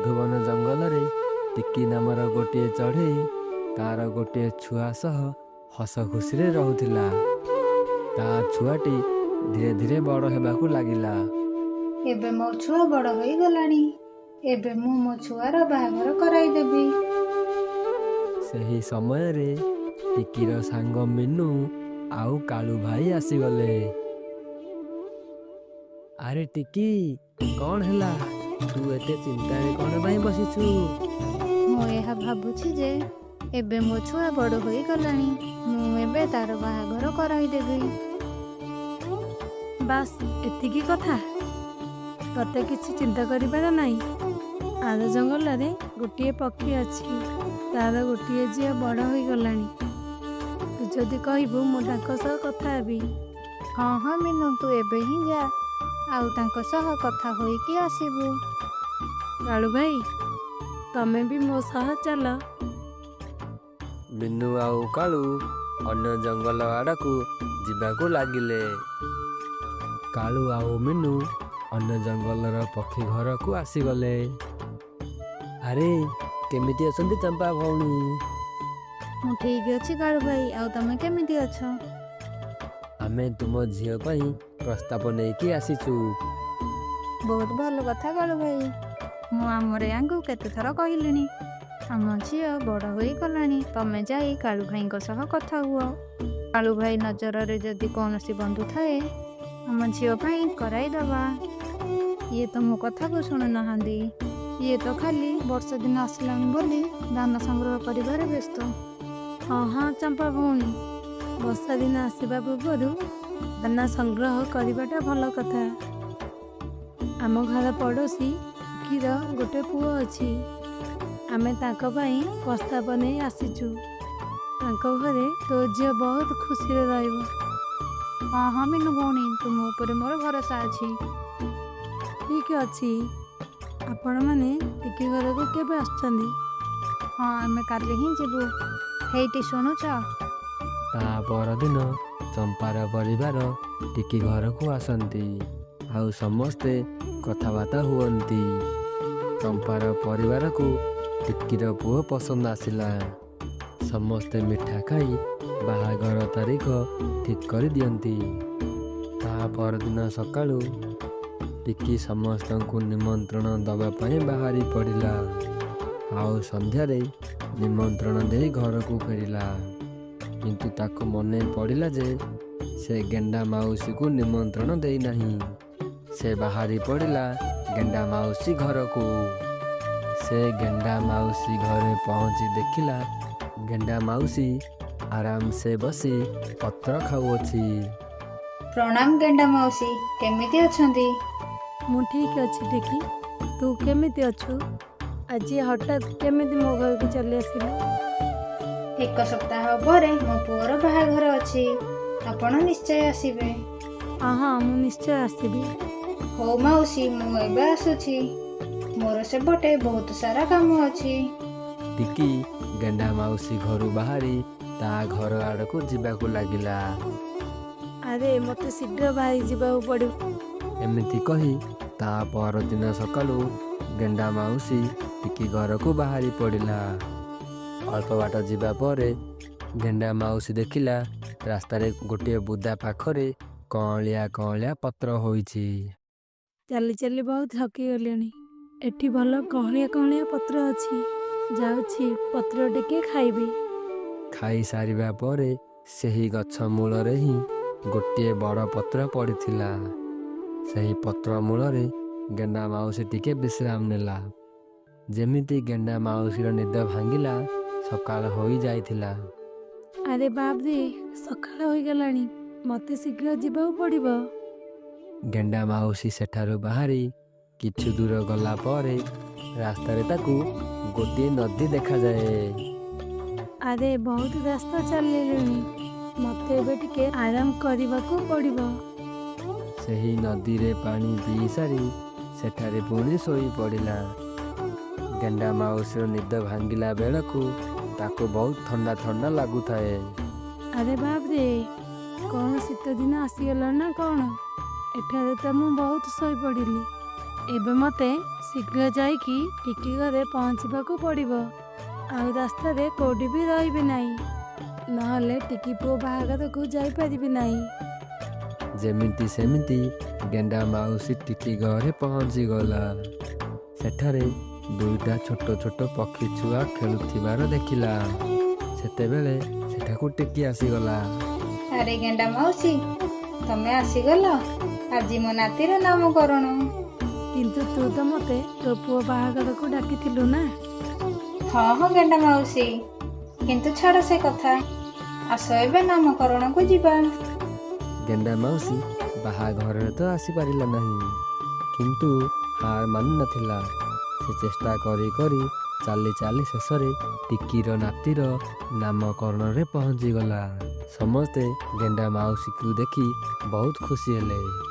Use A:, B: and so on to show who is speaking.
A: ମଧୁବନ ଜଙ୍ଗଲରେ ଟିକି ନାମର ଗୋଟିଏ ଚଢ଼େଇ ତାର ଗୋଟିଏ ଛୁଆ ସହ ହସ ଖୁସିରେ ରହୁଥିଲା। ତା ଛୁଆଟି ଧୀରେ ଧୀରେ ବଡ଼ ହେବାକୁ ଲାଗିଲା।
B: ଏବେ ମୋ ଛୁଆ ବଡ଼ ହୋଇଗଲାଣି। ଏବେ ମୁଁ ମୋ ଛୁଆର ବାହାଘର କରାଇଦେବି।
A: ସେହି ସମୟରେ ଟିକିର ସାଙ୍ଗ ମିନୁ ଆଉ କାଳୁ ଭାଇ ଆସିଗଲେ। ଆରେ ଟିକି, କ'ଣ ହେଲା? ତୁ ଏତେ ଚିନ୍ତାରେ କ'ଣ ପାଇଁ ବସିଛୁ?
B: ମୁଁ ଏହା ଭାବୁଛି ଯେ ଏବେ ମୋ ଛୁଆ ବଡ଼ ହୋଇଗଲାଣି। ମୁଁ ଏବେ ତାର ବାହାଘର କରାଇଦେବି।
C: ବାସ୍ ଏତିକି କଥା? ତତେ କିଛି ଚିନ୍ତା କରିବାର ନାହିଁ। ଆର ଜଙ୍ଗଲରେ ଗୋଟିଏ ପକ୍ଷୀ ଅଛି, ତାର ଗୋଟିଏ ଝିଅ ବଡ଼ ହୋଇଗଲାଣି। ତୁ ଯଦି କହିବୁ ମୁଁ ତାଙ୍କ ସହ କଥା ହେବି।
B: ହଁ ହଁ ମିନୁ, ତୁ ଏବେ ହିଁ ଯା, ଆଉ ତାଙ୍କ ସହ କଥା ହୋଇକି ଆସିବୁ।
C: କାଳୁ ଭାଇ, ତମେ ବି ମୋ ସହ ଚାଲ।
A: ମିନୁ ଆଉ କାଳୁ ଅନ୍ୟ ଜଙ୍ଗଲ ଆଡ଼କୁ ଯିବାକୁ ଲାଗିଲେ। କାଳୁ ଆଉ ମିନୁ ଅନ୍ୟ ଜଙ୍ଗଲର ପକ୍ଷୀ ଘରକୁ ଆସିଗଲେ। ଆରେ, କେମିତି ଅଛନ୍ତି ଚମ୍ପା ଭଉଣୀ?
B: ମୁଁ ଠିକ୍ ଅଛି କାଳୁ ଭାଇ, ଆଉ ତମେ କେମିତି ଅଛ?
A: ଆମେ ତୁମ ଝିଅ ପାଇଁ ପ୍ରସ୍ତାବ ନେଇକି ଆସିଛୁ।
B: ବହୁତ ଭଲ କଥା କାଳୁ ଭାଇ। ମୁଁ ଆମର ୟାଙ୍କୁ କେତେଥର କହିଲିଣି, ଆମ ଝିଅ ବଡ଼ ହୋଇଗଲାଣି। ତମେ ଯାଇ କାଳୁ ଭାଇଙ୍କ ସହ କଥା ହୁଅ। କାଳୁ ଭାଇ ନଜରରେ ଯଦି କୌଣସି ବନ୍ଧୁ ଥାଏ, ଆମ ଝିଅ ପାଇଁ କରାଇଦେବା। ଇଏ ତ ମୋ କଥାକୁ ଶୁଣୁନାହାନ୍ତି। ଇଏ ତ ଖାଲି ବର୍ଷା ଦିନ ଆସିଲାଣି ବୋଲି ଧାନ ସଂଗ୍ରହ କରିବାରେ ବ୍ୟସ୍ତ।
C: ହଁ ହଁ ଚମ୍ପା ଭଉଣୀ, ବର୍ଷା ଦିନ ଆସିବା ପୂର୍ବରୁ ଧାନ ସଂଗ୍ରହ କରିବାଟା ଭଲ କଥା। ଆମ ଘର ପଡ଼ୋଶୀ ଟିକିର ଗୋଟେ ପୁଅ ଅଛି। ଆମେ ତାଙ୍କ ପାଇଁ ପ୍ରସ୍ତାବ ନେଇ ଆସିଛୁ। ତାଙ୍କ ଘରେ ତୋ ଝିଅ ବହୁତ ଖୁସିରେ ରହିବ।
B: ହଁ ହଁ ମିନୁ ଭଉଣୀ, ତୁମ ଉପରେ ମୋର ଭରସା ଅଛି।
C: ଠିକ୍ ଅଛି। ଆପଣମାନେ ଟିକି ଘରକୁ କେବେ ଆସୁଛନ୍ତି?
B: ହଁ, ଆମେ କାଲି ହିଁ ଯିବୁ। ହେଇଟି ଶୁଣୁଛ?
A: ତା ପରଦିନ ଚମ୍ପାର ପରିବାର ଟିକି ଘରକୁ ଆସନ୍ତି, ଆଉ ସମସ୍ତେ କଥାବାର୍ତ୍ତା ହୁଅନ୍ତି। ଚମ୍ପାର ପରିବାରକୁ ଟିକିର ପୁଅ ପସନ୍ଦ ଆସିଲା। ସମସ୍ତେ ମିଠା ଖାଇ ବାହାଘର ତାରିଖ ଠିକ୍ କରିଦିଅନ୍ତି। ତା ପରଦିନ ସକାଳୁ ଟିକି ସମସ୍ତଙ୍କୁ ନିମନ୍ତ୍ରଣ ଦେବା ପାଇଁ ବାହାରି ପଡ଼ିଲା, ଆଉ ସନ୍ଧ୍ୟାରେ ନିମନ୍ତ୍ରଣ ଦେଇ ଘରକୁ ଫେରିଲା। କିନ୍ତୁ ତାକୁ ମନେ ପଡ଼ିଲା ଯେ ସେ ଗେଣ୍ଡା ମାଉସୀକୁ ନିମନ୍ତ୍ରଣ ଦେଇନାହିଁ। ସେ ବାହାରି ପଡ଼ିଲା ଗେଣ୍ଡା ମାଉସୀ ଘରକୁ। ସେ ଗେଣ୍ଡା ମାଉସୀ ଘରେ ପହଞ୍ଚି ଦେଖିଲା ଗେଣ୍ଡା ମାଉସୀ ଆରାମସେ ବସି ପତ୍ର ଖାଉଅଛି।
B: ପ୍ରଣାମ ଗେଣ୍ଡା ମାଉସୀ, କେମିତି ଅଛନ୍ତି?
C: ମୁଁ ଠିକ୍ ଅଛି ଟିକି। ତୁ କେମିତି ଅଛୁ? ଆଜି ହଠାତ୍ କେମିତି ମୋ ଘରକୁ ଚାଲି ଆସିଲୁ?
B: ଏକ ସପ୍ତାହ ପରେ ମୋ ପୁଅର ବାହାଘର ଅଛି। ଆପଣ ନିଶ୍ଚୟ ଆସିବେ।
C: ହଁ ହଁ, ମୁଁ ନିଶ୍ଚୟ ଆସିବି।
B: ହଉ ମାଉସୀ, ମୁଁ ଏବେ ଆସୁଛି। ମୋର ସେପଟେ ବହୁତ ସାରା କାମ ଅଛି।
A: ଟିକି ଗେଣ୍ଡା ମାଉସୀ ଘରୁ ବାହାରି ତା ଘର ଆଡ଼କୁ ଯିବାକୁ ଲାଗିଲା।
C: ଆରେ, ମୋତେ ଶୀଘ୍ର ବାହାରି ଯିବାକୁ ପଡ଼ିବ।
A: ଏମିତି କହି ତା ପରଦିନ ସକାଳୁ ଗେଣ୍ଡା ମାଉସୀ ଟିକି ଘରକୁ ବାହାରି ପଡ଼ିଲା। ଅଳ୍ପ ବାଟ ଯିବା ପରେ ଗେଣ୍ଡା ମାଉସୀ ଦେଖିଲା ରାସ୍ତାରେ ଗୋଟିଏ ବୁଦା ପାଖରେ କଅଁଳିଆ କଅଁଳିଆ ପତ୍ର ହୋଇଛି।
C: ଚାଲି ଚାଲି ବହୁତ ଥକିଗଲିଣି। ଏଠି ଭଲ କଅଁଳିଆ କଅଁଳିଆ ପତ୍ର ଅଛି। ଯାଉଛି ପତ୍ର ଟିକେ ଖାଇବି।
A: ଖାଇସାରିବା ପରେ ସେହି ଗଛ ମୂଳରେ ହିଁ ଗୋଟିଏ ବଡ଼ ପତ୍ର ପଡ଼ିଥିଲା। ସେହି ପତ୍ର ମୂଳରେ ଗେଣ୍ଡା ମାଉସୀ ଟିକେ ବିଶ୍ରାମ ନେଲା। ଯେମିତି ଗେଣ୍ଡା ମାଉସୀର ନିଦ ଭାଙ୍ଗିଲା, ସକାଳ ହୋଇଯାଇଥିଲା।
C: ଆରେ ବାପରେ, ସକାଳ ହୋଇଗଲାଣି। ମୋତେ ଶୀଘ୍ର ଯିବାକୁ ପଡ଼ିବ।
A: ଗେଣ୍ଡା ମାଉସୀ ସେଠାରୁ ବାହାରି କିଛି ଦୂର ଗଲା ପରେ ରାସ୍ତାରେ ତାକୁ ଗୋଟିଏ ନଦୀ ଦେଖାଯାଏ।
C: ଆରେ, ବହୁତ ରାସ୍ତା ଚାଲିଲିଣି। ମୋତେ ଏବେ ଟିକେ ଆରାମ କରିବାକୁ ପଡ଼ିବ।
A: ସେହି ନଦୀରେ ପାଣି ପିଇ ସାରି ସେଠାରେ ପୁଣି ଶୋଇ ପଡ଼ିଲା। ଗେଣ୍ଡା ମାଉସୀର ନିଦ ଭାଙ୍ଗିଲା ବେଳକୁ ତାକୁ ବହୁତ ଥଣ୍ଡା ଥଣ୍ଡା ଲାଗୁଥାଏ।
C: ଆରେ ବାପରେ, କ'ଣ ଶୀତ ଦିନ ଆସିଗଲା ନା କ'ଣ? ଏଠାରେ ତ ମୁଁ ବହୁତ ଶୋଇପଡ଼ିଲି। ଏବେ ମୋତେ ଶୀଘ୍ର ଯାଇକି ଟିକି ଘରେ ପହଞ୍ଚିବାକୁ ପଡ଼ିବ। ଆଉ ରାସ୍ତାରେ କୋଉଠି ବି ରହିବି ନାହିଁ, ନହେଲେ ଟିକି ପୁଅ ବାହାଘରକୁ ଯାଇପାରିବି ନାହିଁ।
A: ଯେମିତି ସେମିତି ଗେଣ୍ଡା ମାଉସୀ ଟିକି ଘରେ ପହଞ୍ଚିଗଲା। ସେଠାରେ ଦୁଇଟା ଛୋଟ ଛୋଟ ପକ୍ଷୀ ଛୁଆ ଖେଳୁଥିବାର ଦେଖିଲା। ସେତେବେଳେ ସେଠାକୁ ଟିକି ଆସିଗଲା।
B: ଆରେ ଗେଣ୍ଡା ମାଉସୀ, ତମେ ଆସିଗଲ? ଆଜି ମୋ ନାତିର ନାମକରଣ।
C: କିନ୍ତୁ ତୁ ତ ମୋତେ ତୋ ପୁଅ ବାହାଘରକୁ ଡାକିଥିଲୁ ନା।
B: ହଁ ହଁ ଗେଣ୍ଡା ମାଉସୀ, କିନ୍ତୁ ଛାଡ଼ ସେ କଥା। ଆସ ଏବେ ନାମକରଣକୁ ଯିବା।
A: ଗେଣ୍ଡା ମାଉସୀ ବାହାଘରରେ ତ ଆସିପାରିଲା ନାହିଁ, କିନ୍ତୁ ହାର ମାନିନଥିଲା। ସେ ଚେଷ୍ଟା କରି କରି ଚାଲି ଚାଲି ଶେଷରେ ଟିକିର ନାତିର ନାମକରଣରେ ପହଞ୍ଚିଗଲା। ସମସ୍ତେ ଗେଣ୍ଡା ମାଉସୀକୁ ଦେଖି ବହୁତ ଖୁସି ହେଲେ।